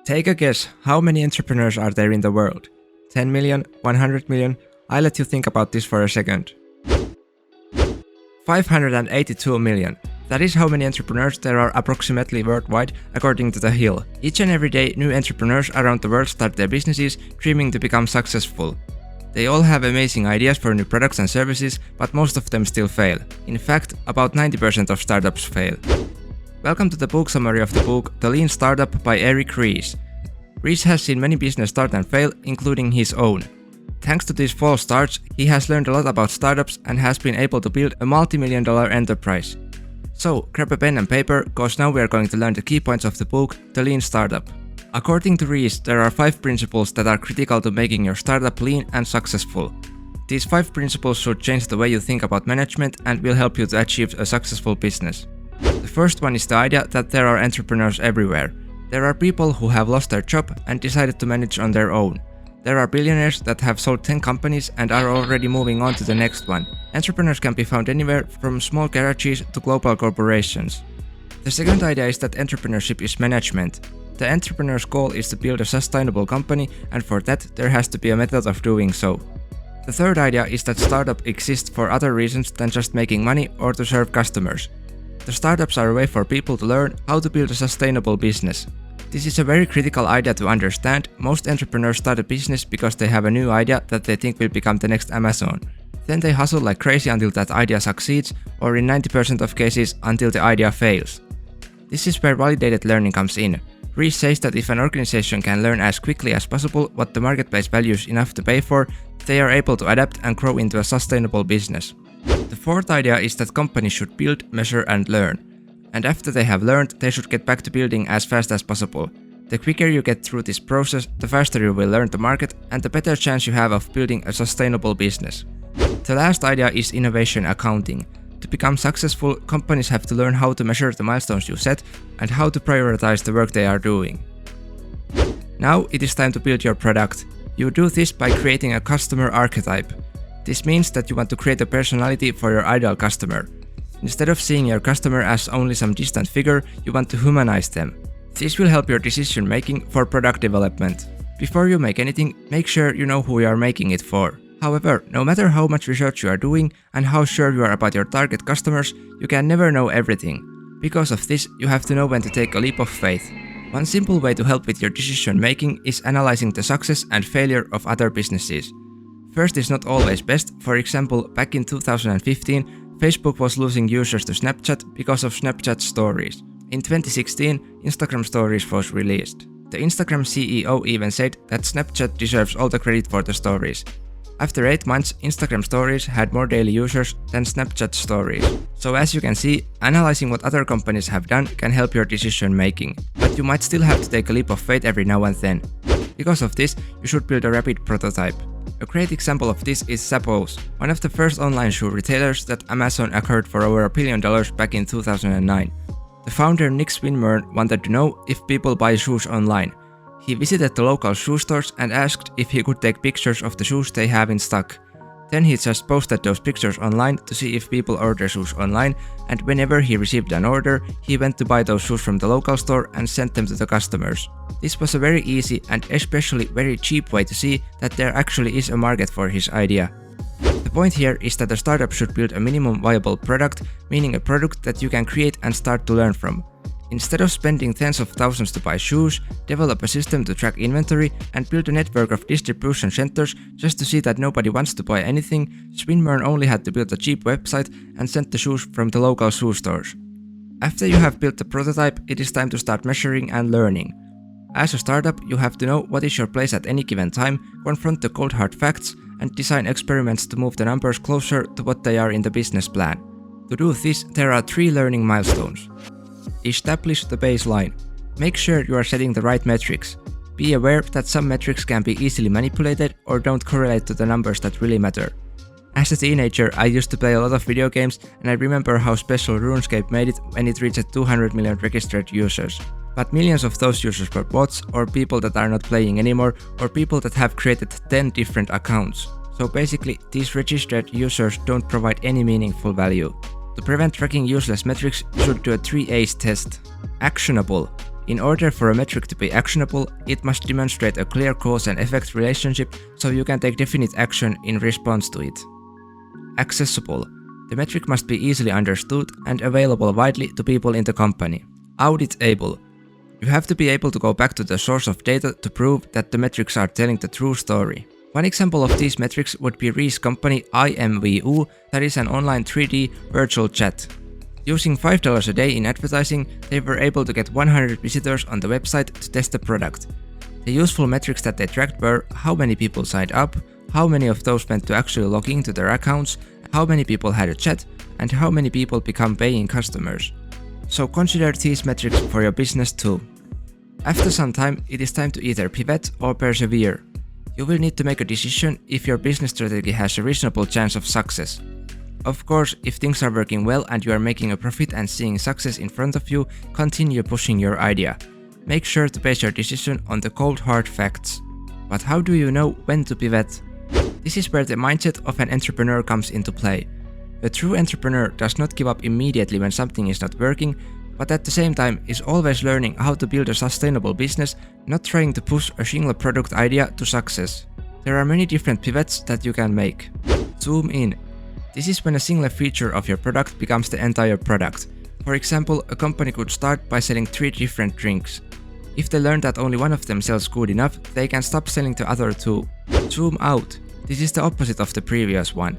Take a guess, how many entrepreneurs are there in the world? 10 million? 100 million? I'll let you think about this for a second. 582 million. That is how many entrepreneurs there are approximately worldwide, according to The Hill. Each and every day, new entrepreneurs around the world start their businesses, dreaming to become successful. They all have amazing ideas for new products and services, but most of them still fail. In fact, about 90% of startups fail. Welcome to the book summary of the book The Lean Startup by Ries. Ries has seen many businesses start and fail, including his own. Thanks to these false starts, he has learned a lot about startups and has been able to build a multi-million-dollar enterprise. So, grab a pen and paper, cause now we are going to learn the key points of the book, The Lean Startup. According to Ries, there are 5 principles that are critical to making your startup lean and successful. These 5 principles should change the way you think about management and will help you to achieve a successful business. The first one is the idea that there are entrepreneurs everywhere. There are people who have lost their job and decided to manage on their own. There are billionaires that have sold 10 companies and are already moving on to the next one. Entrepreneurs can be found anywhere from small garages to global corporations. The second idea is that entrepreneurship is management. The entrepreneur's goal is to build a sustainable company, and for that there has to be a method of doing so. The third idea is that startup exists for other reasons than just making money or to serve customers. The startups are a way for people to learn how to build a sustainable business. This is a very critical idea to understand. Most entrepreneurs start a business because they have a new idea that they think will become the next Amazon. Then they hustle like crazy until that idea succeeds, or in 90% of cases until the idea fails. This is where validated learning comes in. Ries says that if an organization can learn as quickly as possible what the marketplace values enough to pay for, they are able to adapt and grow into a sustainable business. The fourth idea is that companies should build, measure and learn. And after they have learned, they should get back to building as fast as possible. The quicker you get through this process, the faster you will learn the market and the better chance you have of building a sustainable business. The last idea is innovation accounting. To become successful, companies have to learn how to measure the milestones you set and how to prioritize the work they are doing. Now it is time to build your product. You do this by creating a customer archetype. This means that you want to create a personality for your ideal customer. Instead of seeing your customer as only some distant figure, you want to humanize them. This will help your decision making for product development. Before you make anything, make sure you know who you are making it for. However, no matter how much research you are doing and how sure you are about your target customers, you can never know everything. Because of this, you have to know when to take a leap of faith. One simple way to help with your decision making is analyzing the success and failure of other businesses. First is not always best. For example, back in 2015, Facebook was losing users to Snapchat because of Snapchat stories. In 2016, Instagram stories was released. The Instagram CEO even said that Snapchat deserves all the credit for the stories. After 8 months, Instagram stories had more daily users than Snapchat stories. So as you can see, analyzing what other companies have done can help your decision making. But you might still have to take a leap of faith every now and then. Because of this, you should build a rapid prototype. A great example of this is Zappos, one of the first online shoe retailers that Amazon acquired for over $1 billion back in 2009. The founder Nick Swinmurn wanted to know if people buy shoes online. He visited the local shoe stores and asked if he could take pictures of the shoes they have in stock. Then he just posted those pictures online to see if people order shoes online, and whenever he received an order, he went to buy those shoes from the local store and sent them to the customers. This was a very easy and especially very cheap way to see that there actually is a market for his idea. The point here is that a startup should build a minimum viable product, meaning a product that you can create and start to learn from. Instead of spending tens of thousands to buy shoes, develop a system to track inventory and build a network of distribution centers just to see that nobody wants to buy anything. Swinmurn only had to build a cheap website and send the shoes from the local shoe stores. After you have built the prototype, it is time to start measuring and learning. As a startup, you have to know what is your place at any given time, confront the cold hard facts, and design experiments to move the numbers closer to what they are in the business plan. To do this, there are 3 learning milestones. Establish the baseline. Make sure you are setting the right metrics. Be aware that some metrics can be easily manipulated or don't correlate to the numbers that really matter. As a teenager, I used to play a lot of video games, and I remember how special RuneScape made it when it reached 200 million registered users. But millions of those users were bots, or people that are not playing anymore, or people that have created 10 different accounts. So basically, these registered users don't provide any meaningful value. To prevent tracking useless metrics, you should do a 3 A's test. Actionable. In order for a metric to be actionable, it must demonstrate a clear cause and effect relationship so you can take definite action in response to it. Accessible. The metric must be easily understood and available widely to people in the company. Auditable. You have to be able to go back to the source of data to prove that the metrics are telling the true story. One example of these metrics would be Ries company IMVU, that is an online 3D virtual chat. Using $5 a day in advertising, they were able to get 100 visitors on the website to test the product. The useful metrics that they tracked were how many people signed up, how many of those went to actually log into their accounts, how many people had a chat, and how many people become paying customers. So consider these metrics for your business too. After some time, it is time to either pivot or persevere. You will need to make a decision if your business strategy has a reasonable chance of success. Of course, if things are working well and you are making a profit and seeing success in front of you, continue pushing your idea. Make sure to base your decision on the cold hard facts. But how do you know when to pivot? This is where the mindset of an entrepreneur comes into play. A true entrepreneur does not give up immediately when something is not working, but at the same time is always learning how to build a sustainable business, not trying to push a single product idea to success. There are many different pivots that you can make. Zoom in. This is when a single feature of your product becomes the entire product. For example, a company could start by selling 3 different drinks. If they learn that only one of them sells good enough, they can stop selling the other 2. Zoom out. This is the opposite of the previous one.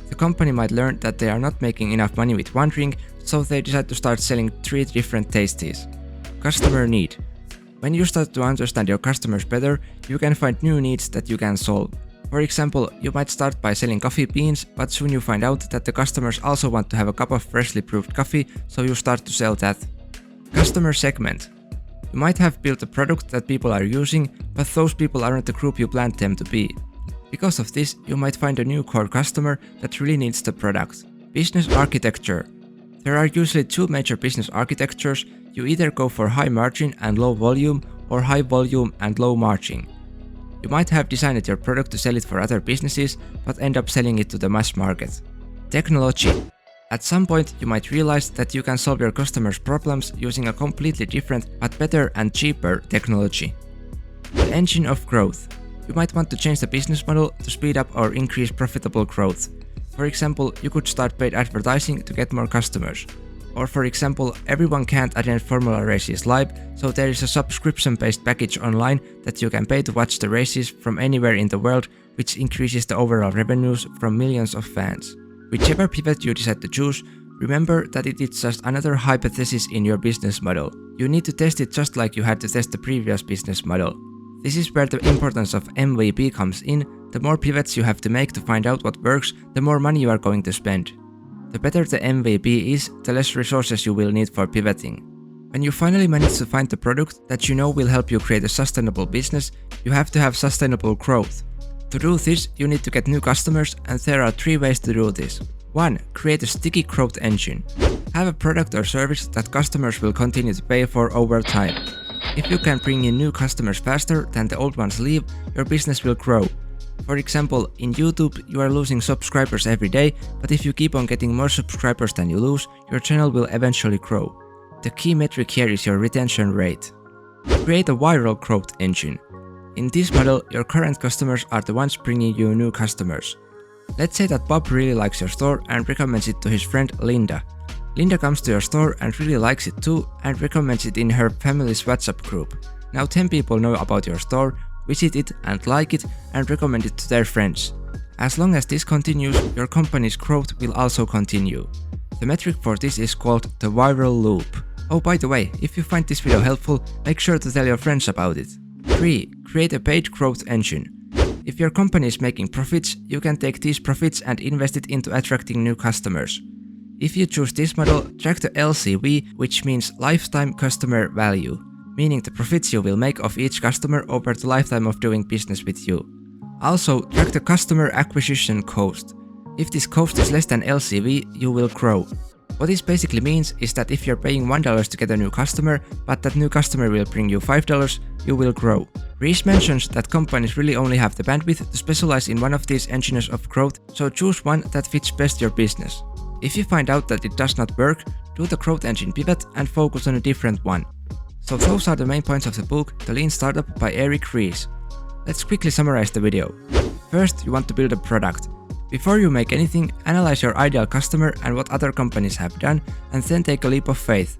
The company might learn that they are not making enough money with one drink, so they decide to start selling 3 different tasties. Customer need. When you start to understand your customers better, you can find new needs that you can solve. For example, you might start by selling coffee beans, but soon you find out that the customers also want to have a cup of freshly brewed coffee, so you start to sell that. Customer segment. You might have built a product that people are using, but those people aren't the group you planned them to be. Because of this, you might find a new core customer that really needs the product. Business architecture. There are usually 2 major business architectures. You either go for high margin and low volume, or high volume and low margin. You might have designed your product to sell it for other businesses, but end up selling it to the mass market. Technology. At some point, you might realize that you can solve your customers' problems using a completely different but better and cheaper technology. The engine of growth. You might want to change the business model to speed up or increase profitable growth. For example, you could start paid advertising to get more customers. Or for example, everyone can't attend Formula races live, so there is a subscription-based package online that you can pay to watch the races from anywhere in the world, which increases the overall revenues from millions of fans. Whichever pivot you decide to choose, remember that it is just another hypothesis in your business model. You need to test it just like you had to test the previous business model. This is where the importance of MVP comes in. The more pivots you have to make to find out what works, the more money you are going to spend. The better the MVP is, the less resources you will need for pivoting. When you finally manage to find the product that you know will help you create a sustainable business, you have to have sustainable growth. To do this, you need to get new customers, and there are 3 ways to do this. 1. Create a sticky growth engine. Have a product or service that customers will continue to pay for over time. If you can bring in new customers faster than the old ones leave, your business will grow. For example, in YouTube, you are losing subscribers every day, but if you keep on getting more subscribers than you lose, your channel will eventually grow. The key metric here is your retention rate. Create a viral growth engine. In this model, your current customers are the ones bringing you new customers. Let's say that Bob really likes your store and recommends it to his friend Linda. Linda comes to your store and really likes it too and recommends it in her family's WhatsApp group. Now 10 people know about your store, visit it and like it and recommend it to their friends. As long as this continues, your company's growth will also continue. The metric for this is called the viral loop. Oh, by the way, if you find this video helpful, make sure to tell your friends about it. 3. Create a paid growth engine. If your company is making profits, you can take these profits and invest it into attracting new customers. If you choose this model, track the LCV, which means lifetime customer value, meaning the profits you will make of each customer over the lifetime of doing business with you. Also, track the customer acquisition cost. If this cost is less than LCV, you will grow. What this basically means is that if you're paying $1 to get a new customer, but that new customer will bring you $5, you will grow. Ries mentions that companies really only have the bandwidth to specialize in one of these engines of growth, so choose one that fits best your business. If you find out that it does not work, do the growth engine pivot and focus on a different one. So those are the main points of the book, The Lean Startup by Ries. Let's quickly summarize the video. First, you want to build a product. Before you make anything, analyze your ideal customer and what other companies have done, and then take a leap of faith.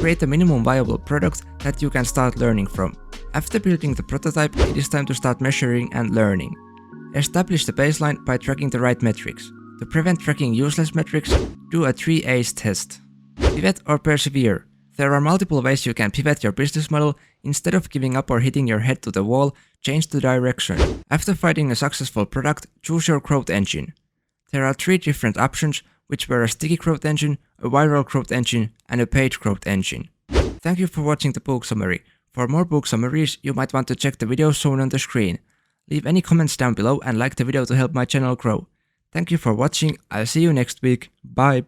Create a minimum viable product that you can start learning from. After building the prototype, it is time to start measuring and learning. Establish the baseline by tracking the right metrics. To prevent tracking useless metrics, do a 3 A's test. Pivot or persevere. There are multiple ways you can pivot your business model. Instead of giving up or hitting your head to the wall, change the direction. After finding a successful product, choose your growth engine. There are 3 different options, which were a sticky growth engine, a viral growth engine, and a paid growth engine. Thank you for watching the book summary. For more book summaries, you might want to check the videos shown on the screen. Leave any comments down below and like the video to help my channel grow. Thank you for watching, I'll see you next week, bye!